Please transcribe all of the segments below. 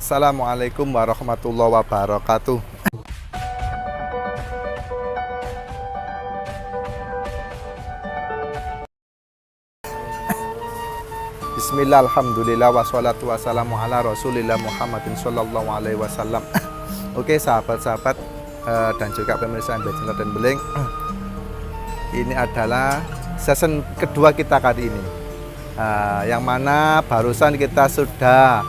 Assalamualaikum warahmatullahi wabarakatuh. Bismillah, alhamdulillah, wassalatu wassalamu ala rasulillah Muhammadin sallallahu alaihi wasallam. Oke sahabat-sahabat dan juga pemirsa MB Channel dan Beling, ini adalah season kedua kita kali ini, yang mana barusan kita sudah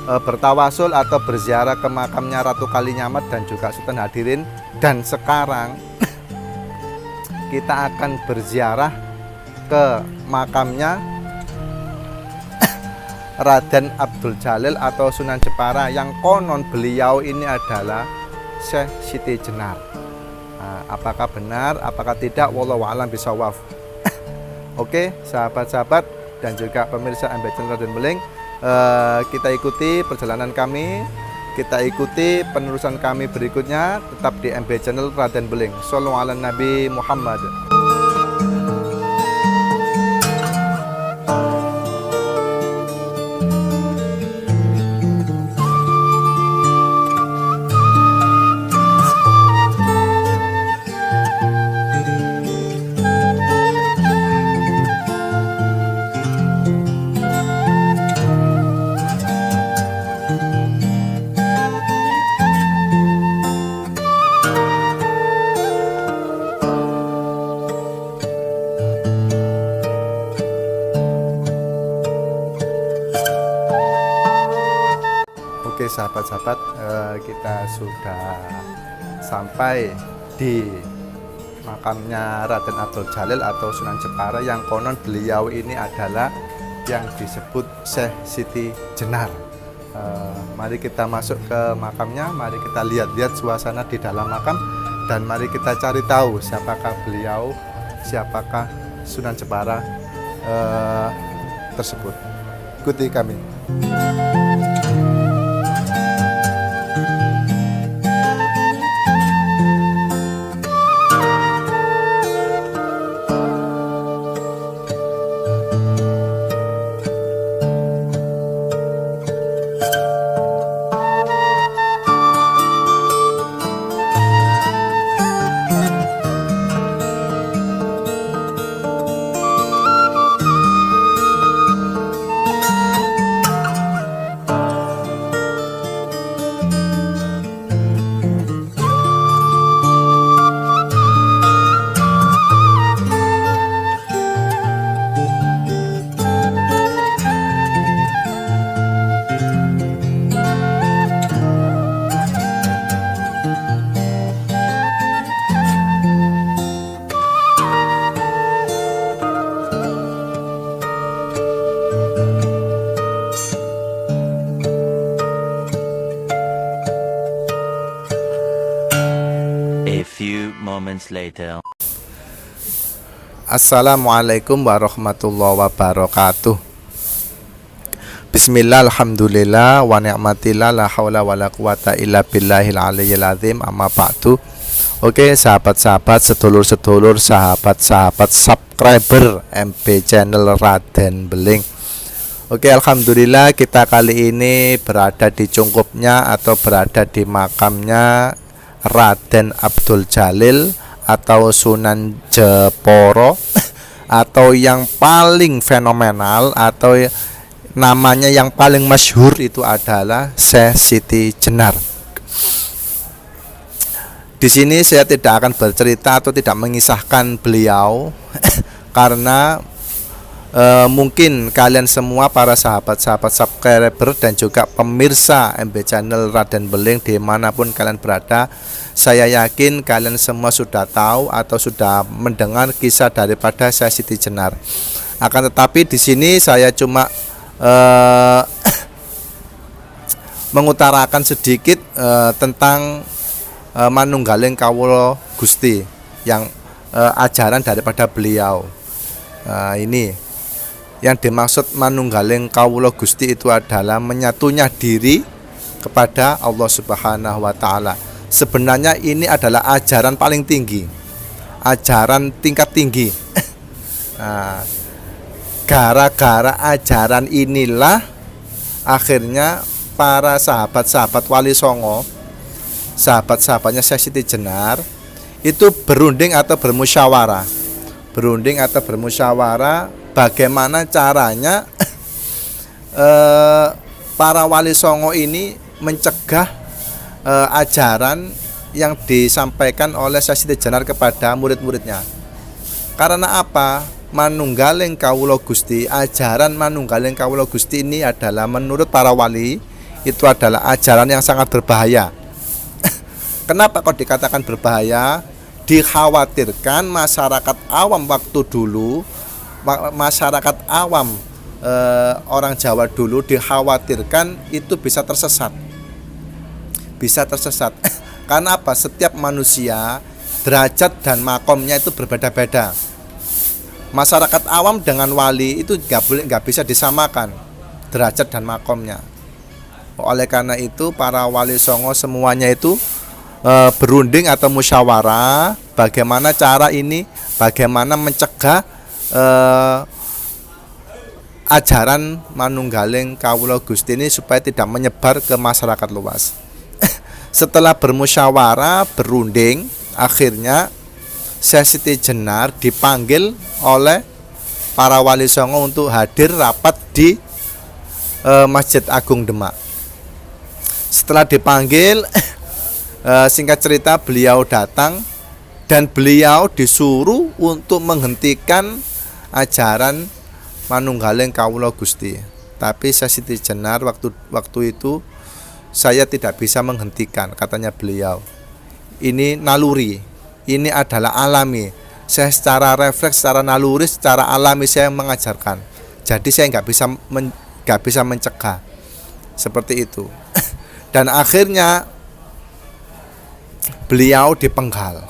bertawasul atau berziarah ke makamnya Ratu Kalinyamat dan juga Sultan Hadirin, dan sekarang kita akan berziarah ke makamnya Raden Abdul Jalil atau Sunan Jepara, yang konon beliau ini adalah Syekh Siti Jenar. Apakah benar, apakah tidak, wallahu a'lam bishawab. Oke sahabat-sahabat dan juga pemirsa MB Channel dan Beling, kita ikuti perjalanan kami, kita ikuti penerusan kami berikutnya, tetap di MB Channel Raden Beling. Shallallahu ala Nabi Muhammad. Oke sahabat-sahabat, kita sudah sampai di makamnya Raden Abdul Jalil atau Sunan Jepara, yang konon beliau ini adalah yang disebut Syekh Siti Jenar. Mari kita masuk ke makamnya, mari kita lihat-lihat suasana di dalam makam, dan mari kita cari tahu siapakah beliau, siapakah Sunan Jepara tersebut. Ikuti kami. A few moments later. Assalamualaikum warahmatullahi wabarakatuh. Bismillah, alhamdulillah, wa ni'matillah, la hawla wa la quwata illa billahil aliyyil azim, amma ba'du. Oke sahabat-sahabat, sedulur-sedulur, sahabat-sahabat subscriber MB Channel Raden Beling. Oke, alhamdulillah kita kali ini berada di cungkupnya atau berada di makamnya Raden Abdul Jalil atau Sunan Jepara, atau yang paling fenomenal atau namanya yang paling masyhur itu adalah Syekh Siti Jenar. Di sini saya tidak akan bercerita atau tidak mengisahkan beliau karena mungkin kalian semua para sahabat-sahabat subscriber dan juga pemirsa MB Channel Raden Beling dimanapun kalian berada, saya yakin kalian semua sudah tahu atau sudah mendengar kisah daripada Syekh Siti Jenar. Akan tetapi di sini saya cuma mengutarakan sedikit tentang manunggaling kawula Gusti, yang ajaran daripada beliau. Ini yang dimaksud manunggaling kawula Gusti itu adalah menyatunya diri kepada Allah Subhanahu wa taala. Sebenarnya ini adalah ajaran paling tinggi, ajaran tingkat tinggi. Gara-gara ajaran inilah akhirnya para sahabat-sahabat Wali Songo, sahabat-sahabatnya Syekh Siti Jenar itu berunding atau bermusyawarah. Berunding atau bermusyawarah bagaimana caranya para Wali Songo ini mencegah ajaran yang disampaikan oleh Syekh Siti Jenar kepada murid-muridnya. Karena apa? Manunggaling Kawula Gusti, ajaran Manunggaling Kawula Gusti ini adalah menurut para wali itu adalah ajaran yang sangat berbahaya. Kenapa kok dikatakan berbahaya? Dikhawatirkan masyarakat awam waktu dulu, masyarakat awam orang Jawa dulu dikhawatirkan itu bisa tersesat. Bisa tersesat. Karena apa? Setiap manusia derajat dan makomnya itu berbeda-beda. Masyarakat awam dengan wali itu nggak bisa disamakan derajat dan makomnya. Oleh karena itu para Wali Songo semuanya itu berunding atau musyawarah bagaimana cara ini, bagaimana mencegah ajaran Manunggaling Kawula Gusti ini supaya tidak menyebar ke masyarakat luas. Setelah bermusyawarah, berunding, akhirnya Syekh Siti Jenar dipanggil oleh para Wali Songo untuk hadir rapat di Masjid Agung Demak. Setelah dipanggil, singkat cerita beliau datang dan beliau disuruh untuk menghentikan ajaran Manunggaling Kawula Gusti. Tapi Syekh Siti Jenar waktu itu saya tidak bisa menghentikan, katanya beliau. Ini naluri, ini adalah alami. Saya secara refleks, secara naluri, secara alami saya mengajarkan. Jadi saya nggak bisa mencegah seperti itu. Dan akhirnya beliau dipenggal.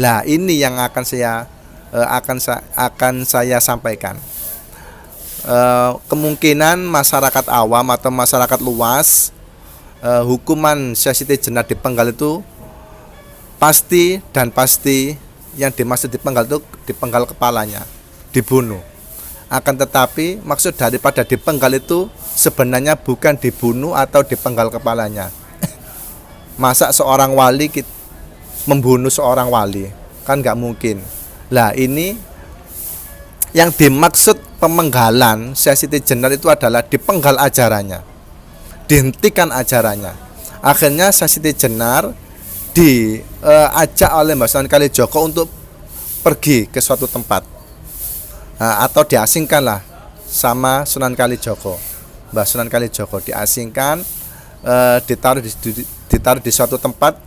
Lah ini yang akan saya sampaikan. Kemungkinan masyarakat awam atau masyarakat luas hukuman Syekh Siti Jenar dipenggal itu pasti yang dimaksud dipenggal itu dipenggal kepalanya, dibunuh. Akan tetapi maksud daripada dipenggal itu sebenarnya bukan dibunuh atau dipenggal kepalanya. Masa seorang wali membunuh seorang wali? Kan nggak mungkin. Lah ini yang dimaksud pemenggalan Syekh Siti Jenar itu adalah dipenggal ajarannya, dihentikan ajarannya. Akhirnya Syekh Siti Jenar diajak oleh Mbah Sunan Kalijaga untuk pergi ke suatu tempat, atau diasingkan lah sama Sunan Kalijaga. Mbah Sunan Kalijaga diasingkan, ditaruh di suatu tempat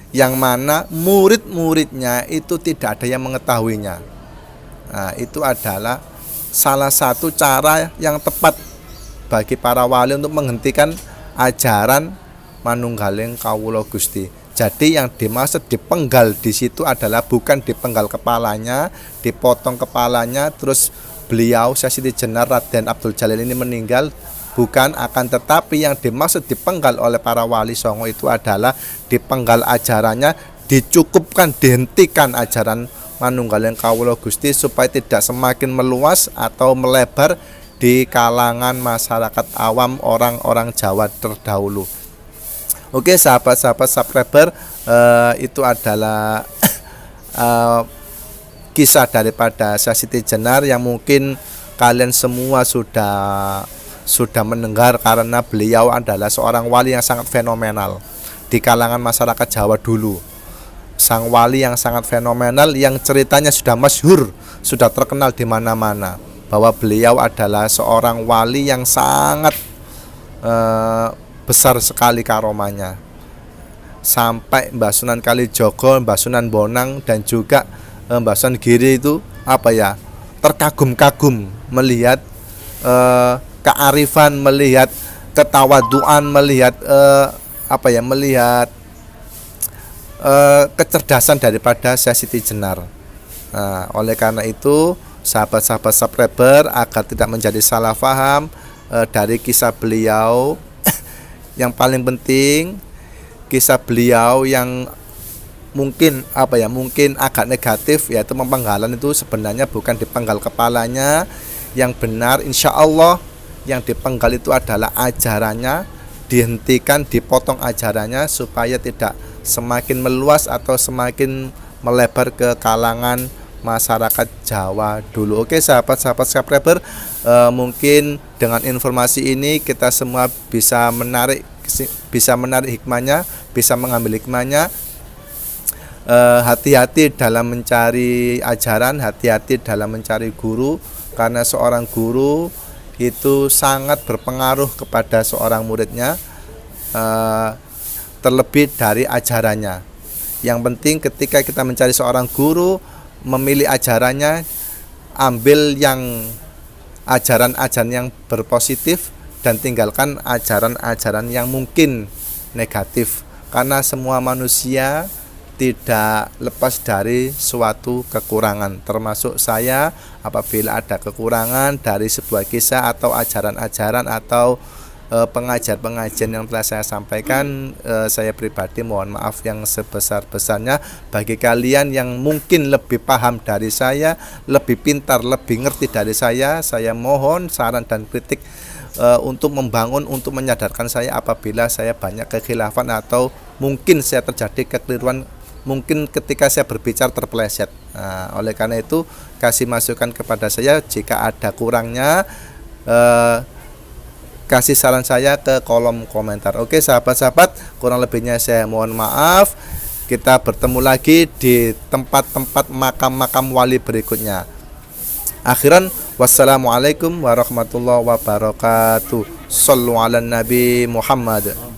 yang mana murid-muridnya itu tidak ada yang mengetahuinya. Nah, itu adalah salah satu cara yang tepat bagi para wali untuk menghentikan ajaran Manunggaling Kawula Gusti. Jadi yang dimaksud dipenggal di situ adalah bukan dipenggal kepalanya, dipotong kepalanya, terus beliau Syekh Siti Jenar Raden Abdul Jalil ini meninggal, bukan. Akan tetapi yang dimaksud dipenggal oleh para Wali Songo itu adalah dipenggal ajarannya, dicukupkan, dihentikan ajaran Manunggaling Kawula Gusti supaya tidak semakin meluas atau melebar di kalangan masyarakat awam orang-orang Jawa terdahulu. Oke, sahabat-sahabat subscriber, itu adalah kisah daripada Syekh Siti Jenar yang mungkin kalian semua sudah mendengar, karena beliau adalah seorang wali yang sangat fenomenal di kalangan masyarakat Jawa dulu. Sang wali yang sangat fenomenal yang ceritanya sudah masyhur, sudah terkenal di mana-mana, bahwa beliau adalah seorang wali yang sangat besar sekali karomanya. Sampai Mbah Sunan Kalijaga, Mbah Sunan Bonang dan juga Mbah Sunan Giri itu terkagum-kagum melihat kearifan, melihat ketawaduan, melihat kecerdasan daripada Syekh Siti Jenar. Nah, oleh karena itu sahabat-sahabat subscriber, agar tidak menjadi salah paham dari kisah beliau, yang paling penting kisah beliau yang mungkin agak negatif, yaitu pemenggalan itu sebenarnya bukan dipenggal kepalanya. Yang benar insya Allah Yang dipenggal itu adalah ajarannya, dihentikan, dipotong ajarannya supaya tidak semakin meluas atau semakin melebar ke kalangan masyarakat Jawa dulu. Oke sahabat-sahabat subscriber, mungkin dengan informasi ini kita semua bisa menarik hikmahnya, bisa mengambil hikmahnya. Hati-hati dalam mencari ajaran, hati-hati dalam mencari guru, karena seorang guru itu sangat berpengaruh kepada seorang muridnya, terlebih dari ajarannya. Yang penting ketika kita mencari seorang guru, memilih ajarannya, ambil yang ajaran-ajaran yang berpositif dan tinggalkan ajaran-ajaran yang mungkin negatif, karena semua manusia tidak lepas dari suatu kekurangan, termasuk saya. Apabila ada kekurangan dari sebuah kisah atau ajaran-ajaran atau pengajian yang telah saya sampaikan, saya pribadi mohon maaf yang sebesar-besarnya. Bagi kalian yang mungkin lebih paham dari saya, lebih pintar, lebih ngerti dari saya mohon saran dan kritik untuk membangun, untuk menyadarkan saya apabila saya banyak kekhilafan atau mungkin saya terjadi kekeliruan, mungkin ketika saya berbicara terpeleset. Oleh karena itu kasih masukan kepada saya, jika ada kurangnya kasih saran saya ke kolom komentar. Oke sahabat-sahabat, kurang lebihnya saya mohon maaf. Kita bertemu lagi di tempat-tempat makam-makam wali berikutnya. Akhiran, wassalamualaikum warahmatullahi wabarakatuh. Shallu ala Nabi Muhammad.